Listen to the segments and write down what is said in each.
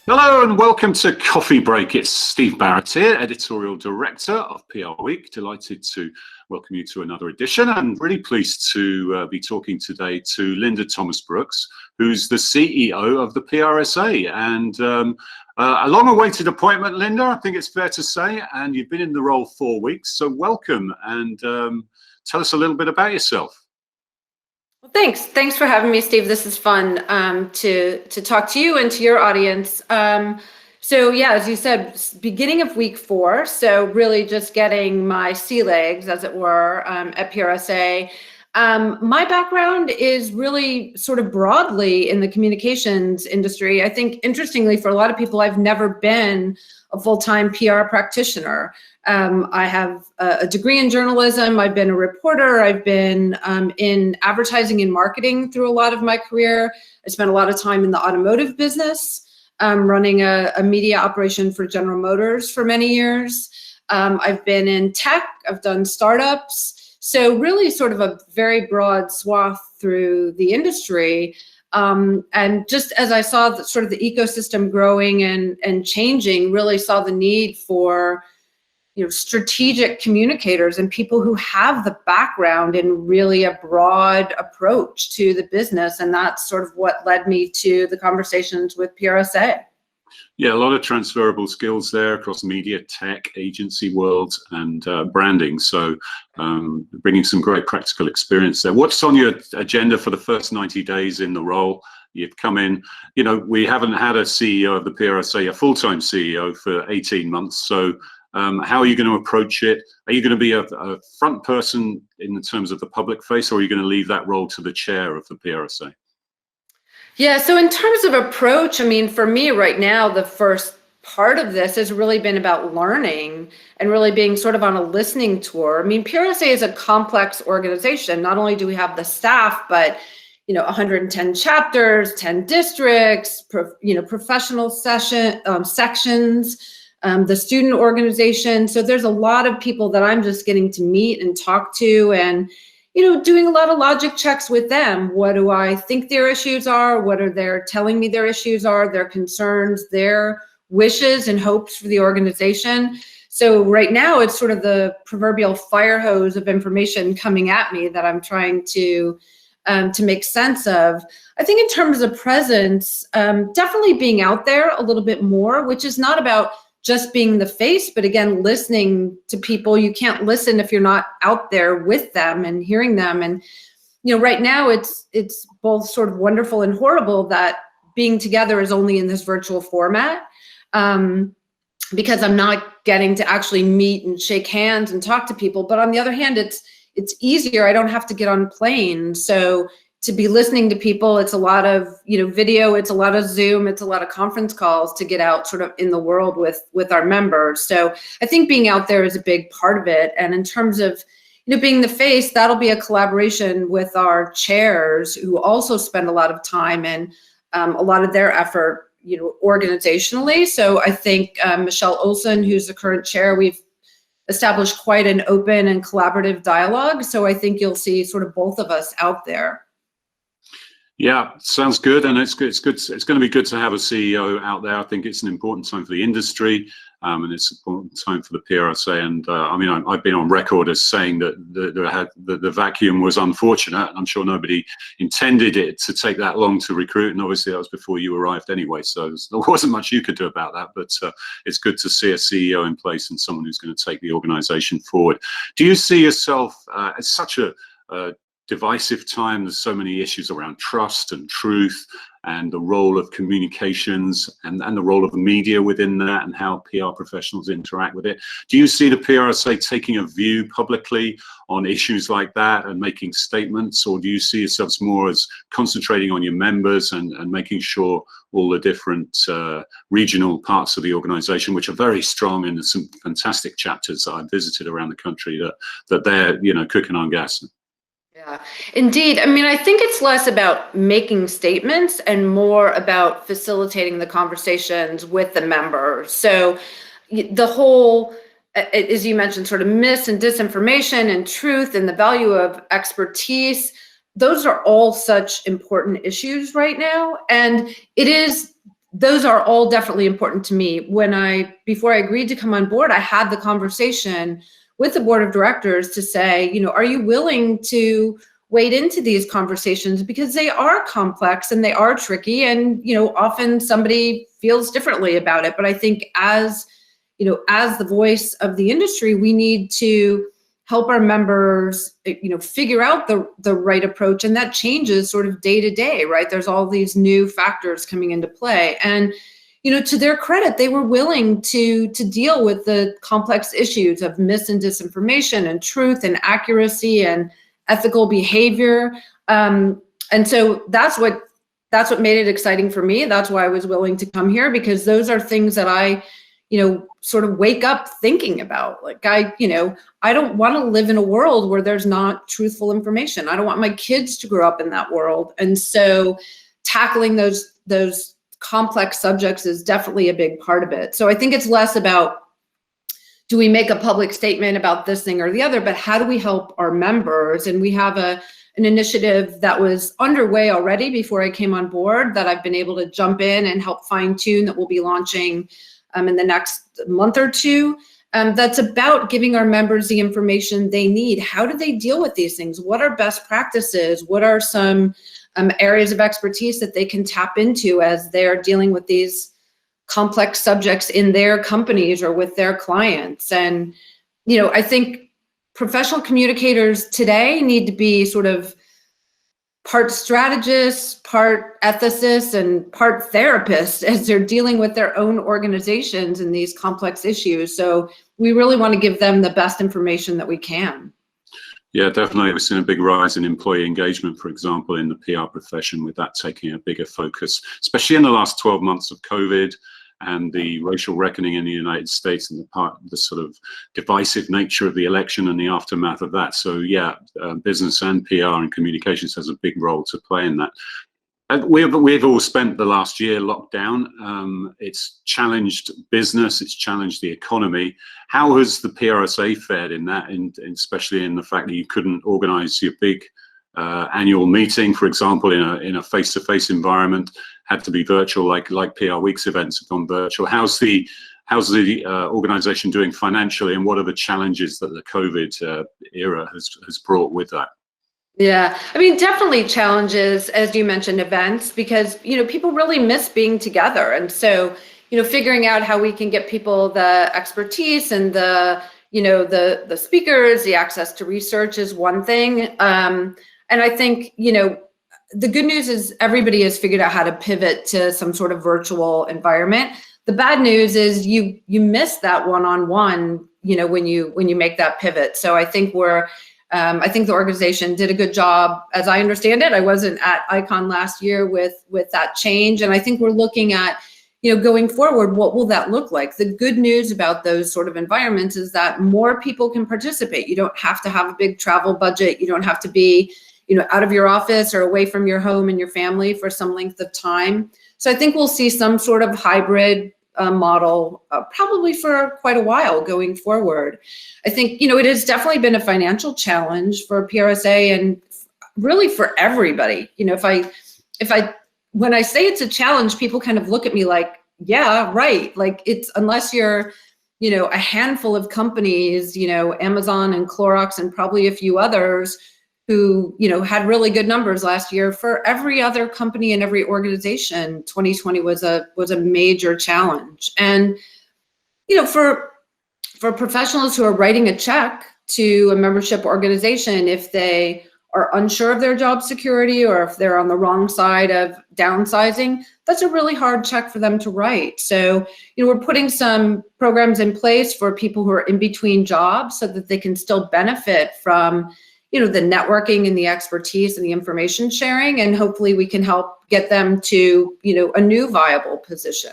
Hello and welcome to Coffee Break. It's Steve Barrett here, Editorial Director of PR Week. Delighted to welcome you to another edition and really pleased to be talking today to Linda Thomas-Brooks, who's the CEO of the PRSA. And a long-awaited appointment, Linda, I think it's fair to say, and you've been in the role 4 weeks, so welcome and tell us a little bit about yourself. Well, thanks for having me, Steve. This is fun to talk to you and to your audience. So yeah, as you said, beginning of week 4, so really just getting my sea legs, as it were, at PRSA. My background is really sort of broadly in the communications industry. I think, interestingly, for a lot of people, I've never been a full-time PR practitioner. I have a degree in journalism. I've been a reporter. I've been in advertising and marketing through a lot of my career. I spent a lot of time in the automotive business, running a media operation for General Motors for many years. I've been in tech. I've done startups. So really sort of a very broad swath through the industry. And just as I saw the, sort of the ecosystem growing and changing, really saw the need for strategic communicators and people who have the background in really a broad approach to the business. And that's sort of what led me to the conversations with PRSA. Yeah, a lot of transferable skills there across media, tech, agency world, and branding. So bringing some great practical experience there. What's on your agenda for the first 90 days in the role? You've come in, we haven't had a CEO of the PRSA, a full-time CEO, for 18 months. So how are you going to approach it? Are you going to be a front person in terms of the public face, or are you going to leave that role to the chair of the PRSA? Yeah, so in terms of approach, I mean, for me right now, the first part of this has really been about learning and really being sort of on a listening tour. I mean, PRSA is a complex organization. Not only do we have the staff, but 110 chapters, 10 districts, professional sections, the student organization. So there's a lot of people that I'm just getting to meet and talk to, and doing a lot of logic checks with them. What do I think their issues are? What are they telling me their issues are, their concerns, their wishes and hopes for the organization? So right now it's sort of the proverbial fire hose of information coming at me that I'm trying to make sense of. I think in terms of presence, definitely being out there a little bit more, which is not about just being the face, but again, listening to people. You can't listen if you're not out there with them and hearing them. And, right now it's both sort of wonderful and horrible that being together is only in this virtual format, because I'm not getting to actually meet and shake hands and talk to people. But on the other hand, it's easier. I don't have to get on a plane. So to be listening to people, it's a lot of video, it's a lot of Zoom, it's a lot of conference calls to get out sort of in the world with our members. So I think being out there is a big part of it. And in terms of being the face, that'll be a collaboration with our chairs, who also spend a lot of time and a lot of their effort organizationally. So I think Michelle Olson, who's the current chair, we've established quite an open and collaborative dialogue. So I think you'll see sort of both of us out there. Yeah, sounds good, and it's good. It's going to be good to have a CEO out there. I think it's an important time for the industry, and it's an important time for the PRSA. And I mean, I've been on record as saying that the vacuum was unfortunate. I'm sure nobody intended it to take that long to recruit, and obviously that was before you arrived anyway. So there wasn't much you could do about that. But it's good to see a CEO in place and someone who's going to take the organization forward. Do you see yourself as such a divisive time? There's so many issues around trust and truth and the role of communications and the role of the media within that and how PR professionals interact with it. Do you see the PRSA taking a view publicly on issues like that and making statements, or do you see yourselves more as concentrating on your members and making sure all the different regional parts of the organization, which are very strong in some fantastic chapters that I've visited around the country, that they're cooking on gas? Yeah, indeed. I mean, I think it's less about making statements and more about facilitating the conversations with the members. So the whole, as you mentioned, sort of mis and disinformation and truth and the value of expertise, those are all such important issues right now. And those are all definitely important to me. Before I agreed to come on board, I had the conversation with the board of directors to say, are you willing to wade into these conversations, because they are complex and they are tricky, and often somebody feels differently about it. But I think as the voice of the industry, we need to help our members figure out the right approach, and that changes sort of day to day, right? There's all these new factors coming into play, and to their credit, they were willing to deal with the complex issues of mis and disinformation and truth and accuracy and ethical behavior. And so that's what made it exciting for me. That's why I was willing to come here, because those are things that I, sort of wake up thinking about. Like I don't want to live in a world where there's not truthful information. I don't want my kids to grow up in that world. And so tackling those complex subjects is definitely a big part of it. So I think it's less about, do we make a public statement about this thing or the other, but how do we help our members? And we have an initiative that was underway already before I came on board that I've been able to jump in and help fine tune, that we'll be launching in the next month or two. That's about giving our members the information they need. How do they deal with these things? What are best practices? What are some areas of expertise that they can tap into as they're dealing with these complex subjects in their companies or with their clients? And, I think professional communicators today need to be sort of part strategists, part ethicists, and part therapists as they're dealing with their own organizations and these complex issues. So we really want to give them the best information that we can. Yeah, definitely. We've seen a big rise in employee engagement, for example, in the PR profession, with that taking a bigger focus, especially in the last 12 months of COVID and the racial reckoning in the United States, and the sort of divisive nature of the election and the aftermath of that. So yeah, business and PR and communications has a big role to play in that. We've all spent the last year locked down. It's challenged business, it's challenged the economy. How has the PRSA fared in that, and especially in the fact that you couldn't organize your big annual meeting, for example, in a face-to-face environment, had to be virtual, like PR Week's events have gone virtual. How's the organization doing financially, and what are the challenges that the COVID era has brought with that? Yeah, I mean, definitely challenges, as you mentioned, events, because, people really miss being together. And so, figuring out how we can get people the expertise and the speakers, the access to research is one thing. And I think, the good news is everybody has figured out how to pivot to some sort of virtual environment. The bad news is you miss that one-on-one, when you make that pivot. So I think I think the organization did a good job, as I understand it. I wasn't at ICON last year with that change. And I think we're looking at, going forward, what will that look like? The good news about those sort of environments is that more people can participate. You don't have to have a big travel budget. You don't have to be, out of your office or away from your home and your family for some length of time. So I think we'll see some sort of hybrid model probably for quite a while going forward. I think, it has definitely been a financial challenge for PRSA and really for everybody. When I say it's a challenge, people kind of look at me like, yeah, right. Like unless you're, a handful of companies, Amazon and Clorox and probably a few others who, had really good numbers last year. For every other company and every organization, 2020 was a major challenge. And, for professionals who are writing a check to a membership organization, if they are unsure of their job security or if they're on the wrong side of downsizing, that's a really hard check for them to write. So, we're putting some programs in place for people who are in between jobs so that they can still benefit from the networking and the expertise and the information sharing, and hopefully we can help get them to, a new viable position.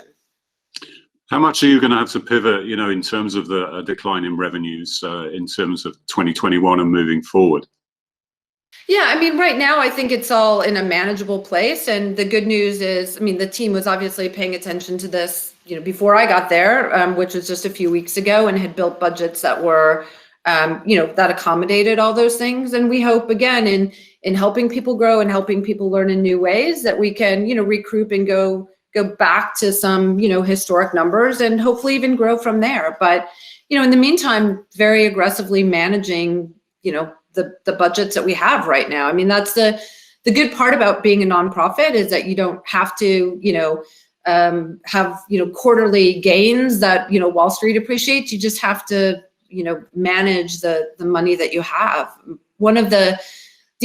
How much are you going to have to pivot, in terms of the decline in revenues, in terms of 2021 and moving forward? Yeah, I mean, right now I think it's all in a manageable place. And the good news is, the team was obviously paying attention to this, before I got there, which was just a few weeks ago, and had built budgets that were that accommodated all those things. And we hope, again, in helping people grow and helping people learn in new ways, that we can, recruit and go back to some, historic numbers and hopefully even grow from there. But, in the meantime, very aggressively managing, the budgets that we have right now. I mean, that's the good part about being a nonprofit, is that you don't have to, have, quarterly gains that, Wall Street appreciates. You just have to, manage the money that you have. One of the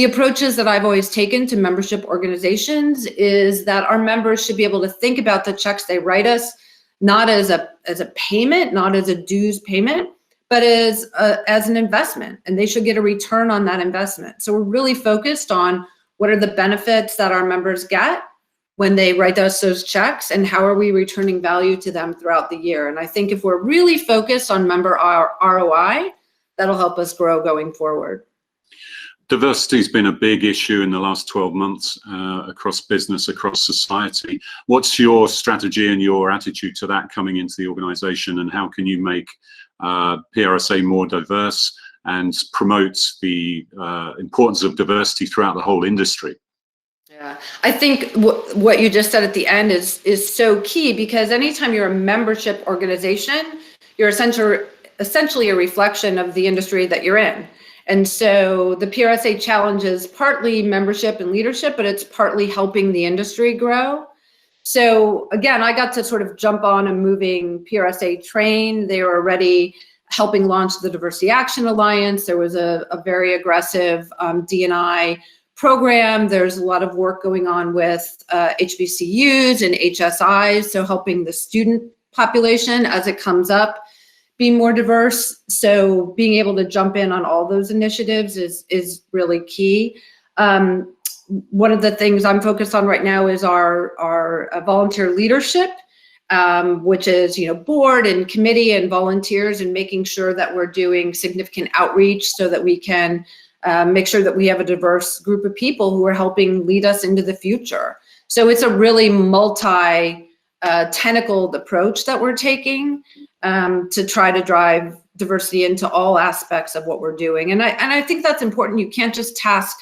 approaches that I've always taken to membership organizations is that our members should be able to think about the checks they write us, not as a payment, not as a dues payment, but as an investment, and they should get a return on that investment. So we're really focused on what are the benefits that our members get when they write us those checks, and how are we returning value to them throughout the year. And I think if we're really focused on member ROI, that'll help us grow going forward. Diversity has been a big issue in the last 12 months across business, across society. What's your strategy and your attitude to that coming into the organization, and how can you make PRSA more diverse and promote the importance of diversity throughout the whole industry? Yeah, I think what you just said at the end is so key, because anytime you're a membership organization, you're essentially a reflection of the industry that you're in. And so the PRSA challenge is partly membership and leadership, but it's partly helping the industry grow. So again, I got to sort of jump on a moving PRSA train. They were already helping launch the Diversity Action Alliance. There was a very aggressive D&I program. There's a lot of work going on with HBCUs and HSIs, so helping the student population as it comes up be more diverse. So being able to jump in on all those initiatives is really key. One of the things I'm focused on right now is our volunteer leadership, which is, board and committee and volunteers, and making sure that we're doing significant outreach so that we can make sure that we have a diverse group of people who are helping lead us into the future. So it's a really multi-tentacled approach that we're taking to try to drive diversity into all aspects of what we're doing. And I think that's important. You can't just task,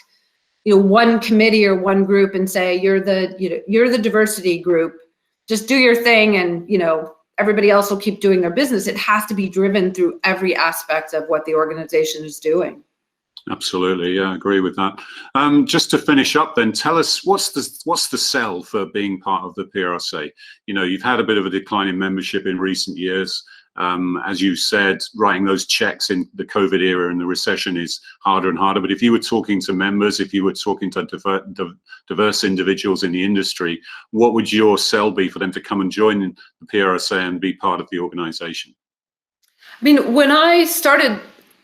one committee or one group and say, you're the diversity group, just do your thing, and everybody else will keep doing their business. It has to be driven through every aspect of what the organization is doing. Absolutely, yeah, I agree with that. Just to finish up then, tell us what's the sell for being part of the PRSA? You've had a bit of a decline in membership in recent years. As you said, writing those checks in the COVID era and the recession is harder and harder. But if you were talking to members, if you were talking to diverse individuals in the industry, what would your sell be for them to come and join the PRSA and be part of the organization? I mean, when I started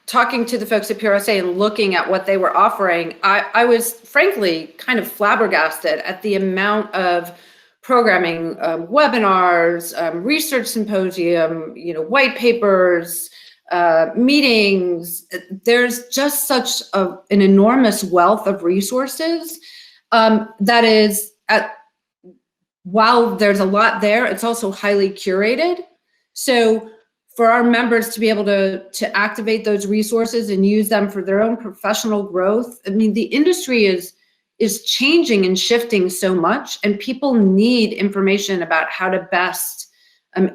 talking to the folks at PRSA and looking at what they were offering, I was frankly kind of flabbergasted at the amount of programming, webinars, research symposium, white papers, meetings. There's just such an enormous wealth of resources that is, while there's a lot there, it's also highly curated. So for our members to be able to activate those resources and use them for their own professional growth. I mean, the industry is changing and shifting so much, and people need information about how to best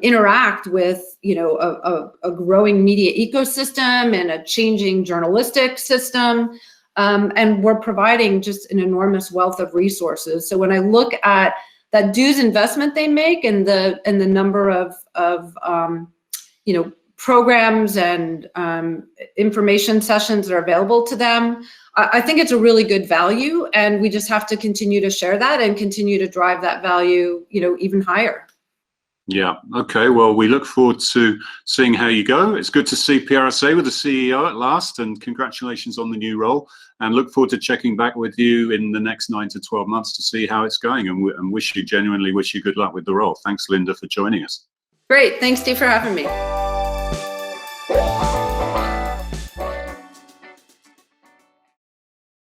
interact with, a growing media ecosystem and a changing journalistic system. And we're providing just an enormous wealth of resources. So when I look at that dues investment they make and the number of programs and information sessions that are available to them, I think it's a really good value, and we just have to continue to share that and continue to drive that value, even higher. Yeah. Okay. Well, we look forward to seeing how you go. It's good to see PRSA with the CEO at last, and congratulations on the new role. And look forward to checking back with you in the next 9 to 12 months to see how it's going, and genuinely wish you good luck with the role. Thanks, Linda, for joining us. Great. Thanks, Steve, for having me.